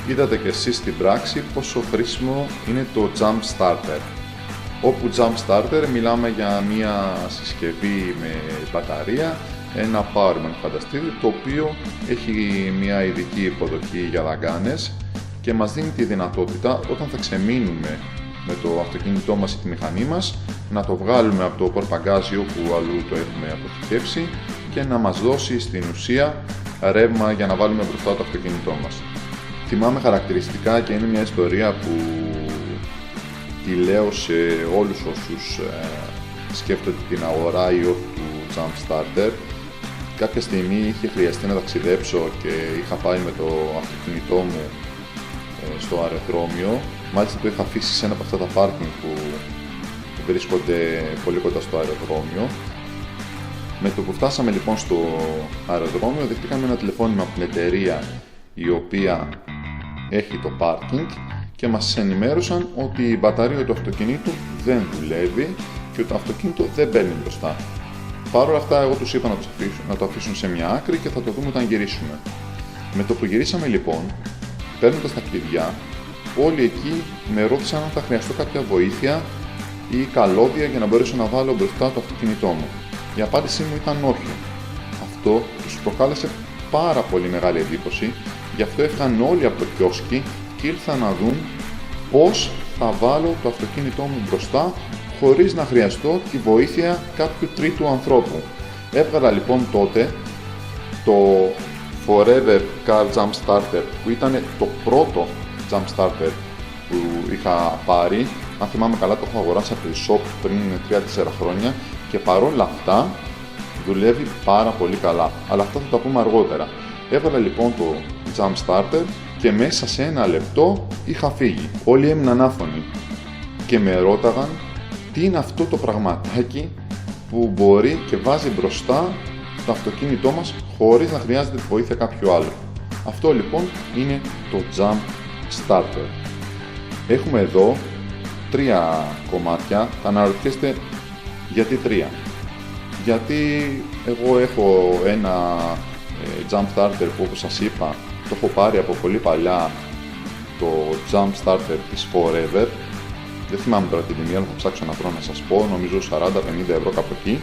είδατε και εσείς στην πράξη πόσο χρήσιμο είναι το Jump Starter. Όπου Jump Starter μιλάμε για μια συσκευή με μπαταρία, ένα powerbank φανταστείτε, το οποίο έχει μια ειδική υποδοχή για δαγκάνες και μας δίνει τη δυνατότητα όταν θα ξεμείνουμε με το αυτοκίνητό μας ή τη μηχανή μας να το βγάλουμε από το πορπαγκάζι όπου αλλού το έχουμε αποθηκεύσει και να μας δώσει στην ουσία ρεύμα για να βάλουμε μπροστά το αυτοκίνητό μας. Θυμάμαι χαρακτηριστικά και είναι μια ιστορία που τη λέω σε όλους όσους σκέφτονται την αγορά ή όχι του Jump Starter. Κάποια στιγμή είχε χρειαστεί να ταξιδέψω και είχα πάει με το αυτοκίνητό μου στο αεροδρόμιο. Μάλιστα το είχα αφήσει σε ένα από αυτά τα πάρκινγκ που βρίσκονται πολύ κοντά στο αεροδρόμιο. Με το που φτάσαμε λοιπόν στο αεροδρόμιο δεχτήκαμε ένα τηλεφώνημα από την εταιρεία η οποία έχει το πάρκινγκ και μας ενημέρωσαν ότι η μπαταρία του αυτοκινήτου δεν δουλεύει και ότι το αυτοκίνητο δεν παίρνει μπροστά. Παρ' όλα αυτά εγώ τους είπα να το αφήσουν σε μια άκρη και θα το δούμε όταν γυρίσουμε. Με το που γυρίσαμε λοιπόν, παίρνοντας τα κλειδιά, όλοι εκεί με ρώτησαν αν θα χρειαστώ κάποια βοήθεια ή καλώδια για να μπορέσω να βάλω μπροστά το αυτοκίνητό μου. Η απάντησή μου ήταν όχι. Αυτό τους προκάλεσε πάρα πολύ μεγάλη εντύπωση, γι' αυτό έφυγαν όλοι από το κιόσκι και ήρθαν να δουν πώς θα βάλω το αυτοκίνητό μου μπροστά χωρίς να χρειαστώ τη βοήθεια κάποιου τρίτου ανθρώπου. Έβγαλα λοιπόν τότε το Forever Car Jump Starter που ήταν το πρώτο Jump Starter που είχα πάρει. Αν θυμάμαι καλά το έχω αγοράσει από το e-shop πριν 3-4 χρόνια και παρόλα αυτά δουλεύει πάρα πολύ καλά. Αλλά αυτά θα τα πούμε αργότερα. Έβαλα λοιπόν το Jump Starter και μέσα σε ένα λεπτό είχα φύγει. Όλοι έμειναν άφωνοι και με ρώταγαν τι είναι αυτό το πραγματάκι που μπορεί και βάζει μπροστά το αυτοκίνητό μας χωρίς να χρειάζεται βοήθεια κάποιου άλλου. Αυτό λοιπόν είναι το Jump Starter. Έχουμε εδώ 3 κομμάτια. Θα αναρωτιέστε γιατί 3. Γιατί εγώ έχω ένα Jump Starter που όπως σας είπα το έχω πάρει από πολύ παλιά, το Jump Starter της Forever. Δεν θυμάμαι τώρα την τιμή, αλλά θα ψάξω να βρω να σας πω, νομίζω 40-50 ευρώ κάπου εκεί.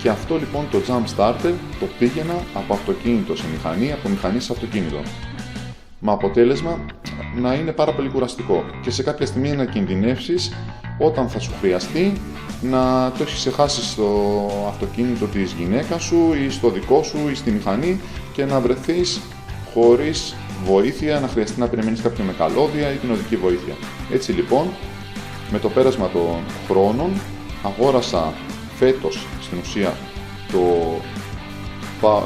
Και αυτό λοιπόν το Jump Starter το πήγαινα από αυτοκίνητο σε μηχανή, από μηχανή σε αυτοκίνητο. Με αποτέλεσμα να είναι πάρα πολύ κουραστικό και σε κάποια στιγμή να κινδυνεύσεις όταν θα σου χρειαστεί να το έχεις ξεχάσει στο αυτοκίνητο της γυναίκας σου ή στο δικό σου ή στη μηχανή και να βρεθείς χωρίς βοήθεια, να χρειαστεί να περιμένεις κάποιον με καλώδια ή την οδική βοήθεια. Έτσι λοιπόν, με το πέρασμα των χρόνων αγόρασα φέτος στην ουσία το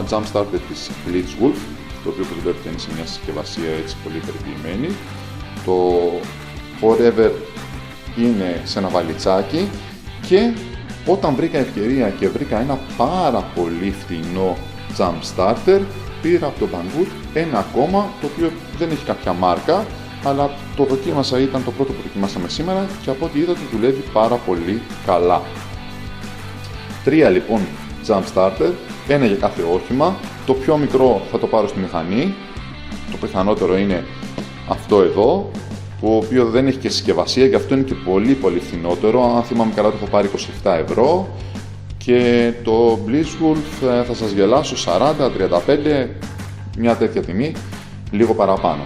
Jump Starter της Blitzwolf, το οποίο όπως βλέπετε είναι σε μια συσκευασία έτσι πολύ περιποιημένη. Το Forever είναι σε ένα βαλιτσάκι και όταν βρήκα ευκαιρία και βρήκα ένα πάρα πολύ φθηνό Jump Starter, πήρα από το Banggood ένα ακόμα, το οποίο δεν έχει κάποια μάρκα, αλλά το δοκίμασα, ήταν το πρώτο που δοκιμάσαμε σήμερα και από ό,τι είδατε δουλεύει πάρα πολύ καλά. 3 λοιπόν Jump Starter, ένα για κάθε όχημα. Το πιο μικρό θα το πάρω στη μηχανή, το πιθανότερο είναι αυτό εδώ, το οποίο δεν έχει και συσκευασία, γι' αυτό είναι και πολύ φθηνότερο. Αν θυμάμαι καλά το έχω πάρει 27 ευρώ και το Blitzwolf θα σας γελάσω 40-35, μια τέτοια τιμή, λίγο παραπάνω.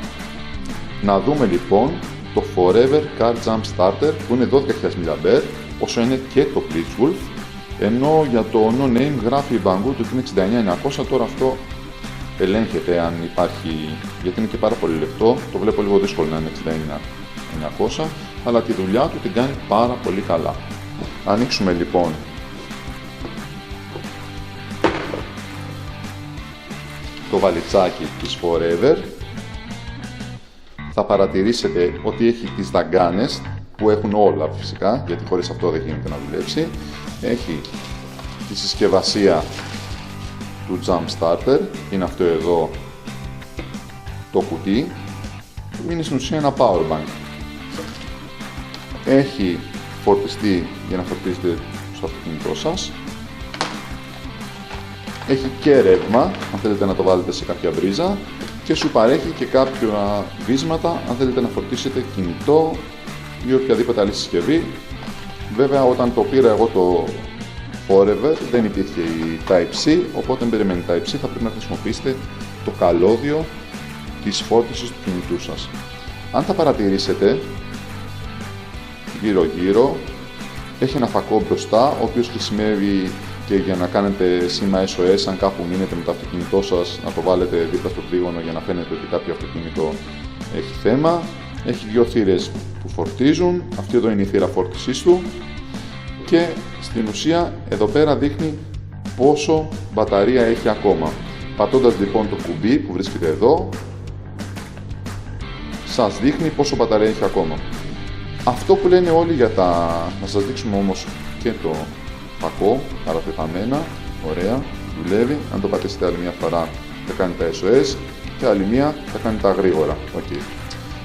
Να δούμε λοιπόν το Forever Car Jump Starter που είναι 12.000 mAh, όσο είναι και το Blitzwolf, ενώ για το No Name γράφει Banggood ότι είναι 69.900, τώρα αυτό ελέγχεται αν υπάρχει, γιατί είναι και πάρα πολύ λεπτό, το βλέπω λίγο δύσκολο να είναι 69.900, αλλά τη δουλειά του την κάνει πάρα πολύ καλά. Ανοίξουμε λοιπόν το βαλιτσάκι της Forever. Θα παρατηρήσετε ότι έχει τις δαγκάνες που έχουν όλα φυσικά, γιατί χωρίς αυτό δεν γίνεται να δουλέψει. Έχει τη συσκευασία του Jump Starter, είναι αυτό εδώ το κουτί, που είναι στην ουσία ένα power bank. Έχει φορτιστή για να φορτίζετε στο αυτοκίνητό σας. Έχει και ρεύμα, αν θέλετε να το βάλετε σε κάποια βρίζα, και σου παρέχει και κάποια βίσματα, αν θέλετε να φορτίσετε κινητό ή οποιαδήποτε άλλη συσκευή. Βέβαια, όταν το πήρα εγώ το Forever, δεν υπήρχε η Type-C, οπότε δεν περιμένει Type-C, θα πρέπει να χρησιμοποιήσετε το καλώδιο της φόρτισης του κινητού σας. Αν θα παρατηρήσετε, γύρω-γύρω έχει ένα φακό μπροστά, ο οποίος χρησιμεύει και για να κάνετε σήμα SOS, αν κάπου μείνετε με το αυτοκίνητό σας, να το βάλετε δίπλα στο τρίγωνο για να φαίνεται ότι κάποιο αυτοκίνητο έχει θέμα. Έχει δύο θύρες που φορτίζουν, αυτή εδώ είναι η θύρα φόρτισής του και στην ουσία εδώ πέρα δείχνει πόσο μπαταρία έχει ακόμα. Πατώντας λοιπόν το κουμπί που βρίσκεται εδώ, σας δείχνει πόσο μπαταρία έχει ακόμα. Αυτό που λένε όλοι για τα... Να σας δείξουμε όμως και το φακό, παρατεταμένα, ωραία, δουλεύει. Αν το πατήσετε άλλη μια φορά θα κάνει τα SOS και άλλη μια θα κάνει τα γρήγορα. Okay.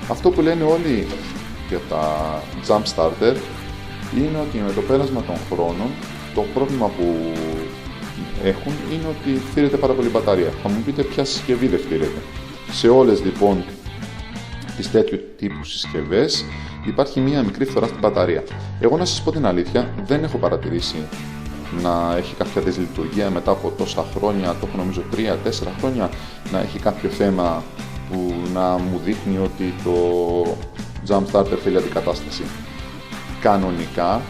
Αυτό που λένε όλοι για τα Jump Starter είναι ότι με το πέρασμα των χρόνων το πρόβλημα που έχουν είναι ότι φθήρεται πάρα πολύ μπαταρία. Θα μου πείτε ποια συσκευή δεν φθήρεται. Σε όλες λοιπόν τις τέτοιου τύπου συσκευές υπάρχει μία μικρή φθορά στην μπαταρία. Εγώ να σας πω την αλήθεια, δεν έχω παρατηρήσει να έχει κάποια δυσλειτουργία μετά από τόσα χρόνια, το έχω νομίζω 3-4 χρόνια, να έχει κάποιο θέμα που να μου δείχνει ότι το Jump Starter θέλει αντικατάσταση. Κανονικά,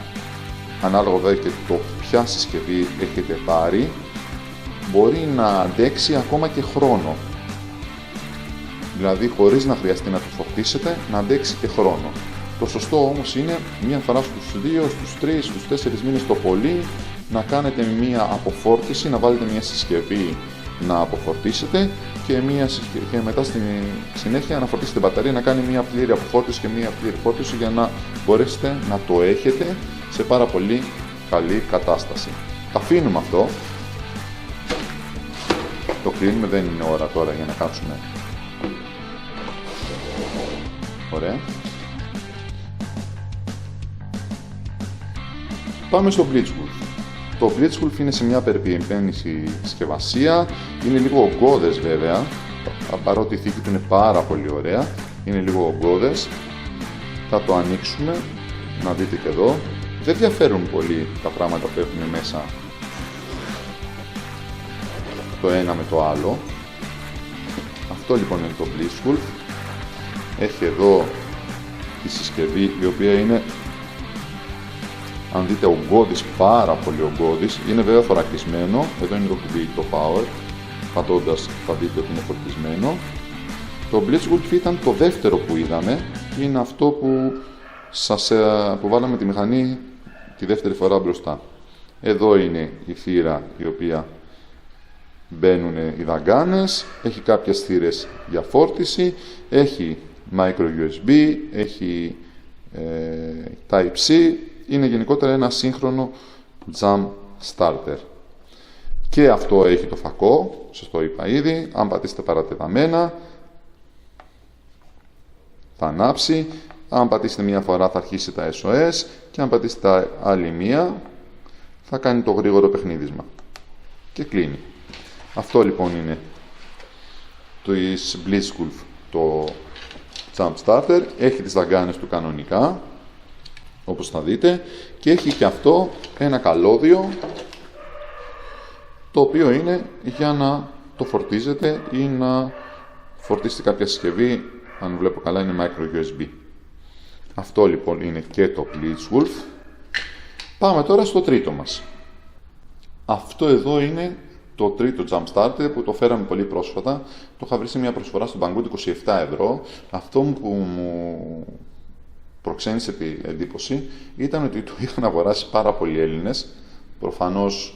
ανάλογα βέβαια και το ποια συσκευή έχετε πάρει, μπορεί να αντέξει ακόμα και χρόνο. Δηλαδή, χωρίς να χρειαστεί να το φορτίσετε, να αντέξει και χρόνο. Το σωστό όμως είναι μία φορά στους 2, στους 3, στους 4 μήνες το πολύ να κάνετε μία αποφόρτιση, να βάλετε μία συσκευή να αποφορτίσετε και μετά στη συνέχεια να φορτίσετε την μπαταρία, να κάνει μία πλήρη αποφόρτιση και μία πλήρη φόρτιση για να μπορέσετε να το έχετε σε πάρα πολύ καλή κατάσταση. Τα αφήνουμε αυτό. Το κλείνουμε, δεν είναι ώρα τώρα για να κάτσουμε. Ωραία. Πάμε στο Blitzwolf. Το Blitzwolf είναι σε μια περιποιημένη συσκευασία, είναι λίγο ογκώδες βέβαια, παρότι η θήκη του είναι πάρα πολύ ωραία, είναι λίγο ογκώδες. Θα το ανοίξουμε, να δείτε και εδώ. Δεν διαφέρουν πολύ τα πράγματα που έχουν μέσα το ένα με το άλλο. Αυτό λοιπόν είναι το Blitzwolf. Έχει εδώ τη συσκευή η οποία είναι, αν δείτε, ογκώδης, πάρα πολύ ογκώδης. Είναι βέβαια θωρακισμένο. Εδώ είναι το κουμπί, το power. Πατώντας θα δείτε ότι είναι φορτισμένο. Το Blitzwolf ήταν το δεύτερο που είδαμε. Είναι αυτό που βάλαμε τη μηχανή τη δεύτερη φορά μπροστά. Εδώ είναι η θύρα η οποία μπαίνουν οι δαγκάνες. Έχει κάποιες θύρες για φόρτιση. Έχει micro USB. Έχει Type-C. Είναι γενικότερα ένα σύγχρονο Jump Starter. Και αυτό έχει το φακό, σας το είπα ήδη. Αν πατήσετε παρατεταμένα, θα ανάψει. Αν πατήσετε μία φορά θα αρχίσει τα SOS και αν πατήσετε άλλη μία θα κάνει το γρήγορο παιχνίδισμα. Και κλείνει. Αυτό λοιπόν είναι το Blitzwolf, το Jump Starter. Έχει τις δαγκάνες του κανονικά, όπως θα δείτε, και έχει και αυτό ένα καλώδιο το οποίο είναι για να το φορτίζετε ή να φορτίσετε κάποια συσκευή. Αν βλέπω καλά είναι micro USB. Αυτό λοιπόν είναι και το Blitzwolf. Πάμε τώρα στο τρίτο μας. Αυτό εδώ είναι το τρίτο Jump Starter που το φέραμε πολύ πρόσφατα. Το είχα βρει σε μια προσφορά στον Banggood 27 ευρώ. Αυτό που μου προξένησε την εντύπωση ήταν ότι το είχαν αγοράσει πάρα πολλοί Έλληνες. Προφανώς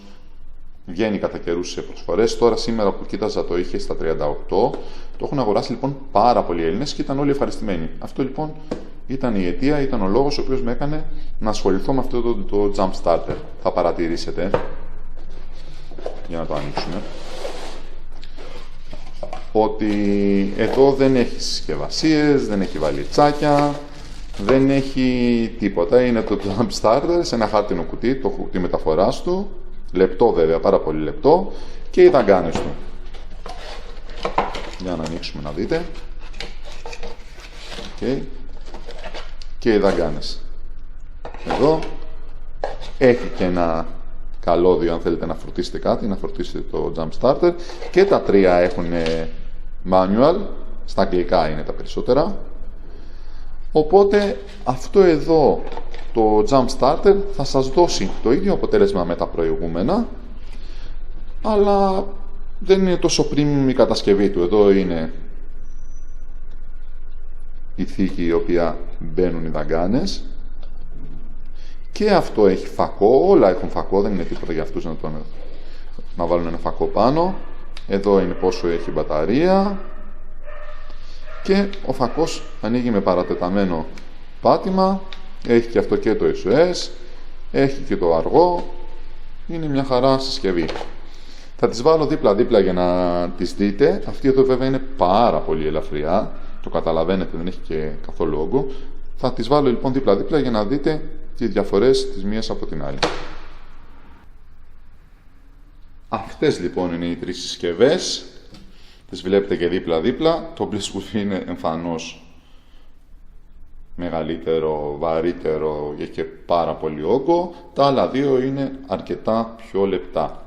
βγαίνει κατά καιρούς σε προσφορές. Τώρα σήμερα που κοίταζα το είχε στα 38. Το έχουν αγοράσει λοιπόν πάρα πολλοί Έλληνες και ήταν όλοι ευχαριστημένοι. Αυτό λοιπόν ήταν η αιτία, ήταν ο λόγος ο οποίος με έκανε να ασχοληθώ με αυτό το Jump Starter. Θα παρατηρήσετε, για να το ανοίξουμε, ότι εδώ δεν έχει συσκευασίες, δεν έχει βαλιτσάκια, δεν έχει τίποτα. Είναι το Jump Starter σε ένα χάρτινο κουτί, το κουτί μεταφοράς του. Λεπτό βέβαια, πάρα πολύ λεπτό. Και οι δαγκάνες του. Για να ανοίξουμε να δείτε. Okay. Και οι δαγκάνες. Εδώ έχει και ένα καλώδιο αν θέλετε να φορτίσετε κάτι, να φορτίσετε το Jump Starter. Και τα τρία έχουν manual, στα αγγλικά είναι τα περισσότερα. Οπότε αυτό εδώ το Jump Starter θα σας δώσει το ίδιο αποτέλεσμα με τα προηγούμενα, αλλά δεν είναι τόσο premium η κατασκευή του. Εδώ είναι η θήκη η οποία μπαίνουν οι δαγκάνες. Και αυτό έχει φακό, όλα έχουν φακό, δεν είναι τίποτα για αυτούς να βάλουν ένα φακό πάνω. Εδώ είναι πόσο έχει μπαταρία. Και ο φακός ανοίγει με παρατεταμένο πάτημα. Έχει και αυτό και το SOS. Έχει και το αργό. Είναι μια χαρά συσκευή. Θα τις βάλω δίπλα-δίπλα για να τις δείτε. Αυτή εδώ βέβαια είναι πάρα πολύ ελαφριά. Το καταλαβαίνετε, δεν έχει και καθόλου όγκο. Θα τις βάλω λοιπόν δίπλα-δίπλα για να δείτε τις διαφορές της μίας από την άλλη. Αυτές λοιπόν είναι οι τρεις συσκευές. Τις βλέπετε και δίπλα-δίπλα. Το Blisswood είναι εμφανώς μεγαλύτερο, βαρύτερο και πάρα πολύ όγκο. Τα άλλα δύο είναι αρκετά πιο λεπτά.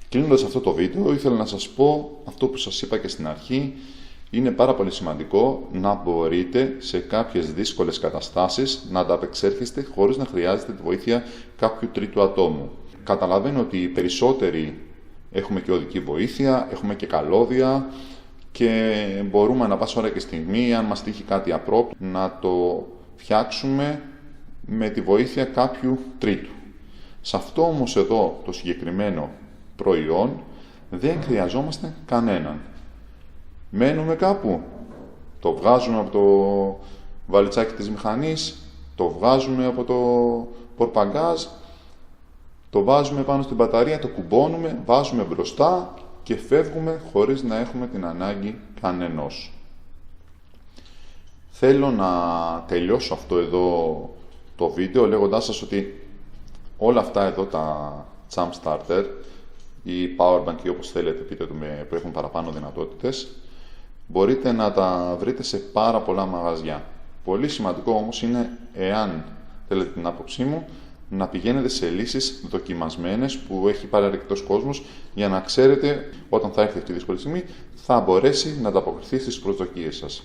Κλείνοντας αυτό το βίντεο, ήθελα να σας πω αυτό που σας είπα και στην αρχή. Είναι πάρα πολύ σημαντικό να μπορείτε σε κάποιες δύσκολες καταστάσεις να ανταπεξέρχεστε χωρίς να χρειάζεται τη βοήθεια κάποιου τρίτου ατόμου. Καταλαβαίνω ότι οι περισσότεροι έχουμε και οδική βοήθεια, έχουμε και καλώδια και μπορούμε να πάσα ώρα και στιγμή, αν μας τύχει κάτι απρόπτω, να το φτιάξουμε με τη βοήθεια κάποιου τρίτου. Σε αυτό όμως εδώ το συγκεκριμένο προϊόν δεν χρειαζόμαστε κανέναν. Μένουμε κάπου, το βγάζουμε από το βαλιτσάκι της μηχανής, το βγάζουμε από το πορπαγκάζ, το βάζουμε πάνω στην μπαταρία, το κουμπώνουμε, βάζουμε μπροστά και φεύγουμε χωρίς να έχουμε την ανάγκη κανενός. Θέλω να τελειώσω αυτό εδώ το βίντεο λέγοντάς σας ότι όλα αυτά εδώ τα Jump Starter ή Powerbank ή όπως θέλετε πείτε το που έχουν παραπάνω δυνατότητες, μπορείτε να τα βρείτε σε πάρα πολλά μαγαζιά. Πολύ σημαντικό όμως είναι, εάν θέλετε την άποψή μου, να πηγαίνετε σε λύσεις δοκιμασμένες που έχει πάρει αρκετός κόσμος, για να ξέρετε όταν θα έρθει αυτή η δύσκολη στιγμή θα μπορέσει να ανταποκριθεί στις προσδοκίες σας.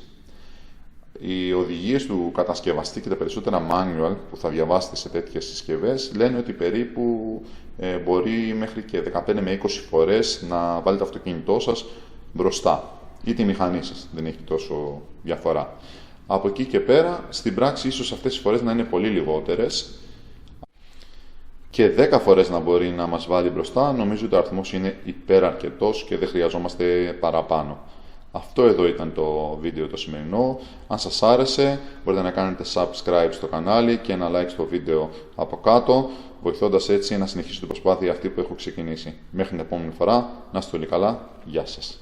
Οι οδηγίες του κατασκευαστή και τα περισσότερα manual που θα διαβάσετε σε τέτοιες συσκευές λένε ότι περίπου μπορεί μέχρι και 15 με 20 φορές να βάλετε το αυτοκίνητό σας μπροστά ή τη μηχανή σας, δεν έχει τόσο διαφορά. Από εκεί και πέρα, στην πράξη ίσως αυτές οι φορές να είναι πολύ λιγότερες και 10 φορές να μπορεί να μας βάλει μπροστά. Νομίζω ότι ο αριθμός είναι υπεραρκετός και δεν χρειαζόμαστε παραπάνω. Αυτό εδώ ήταν το βίντεο το σημερινό. Αν σας άρεσε, μπορείτε να κάνετε subscribe στο κανάλι και ένα like στο βίντεο από κάτω, βοηθώντας έτσι να συνεχίσω την προσπάθεια αυτή που έχω ξεκινήσει. Μέχρι την επόμενη φορά, να είστε όλοι καλά. Γεια σας.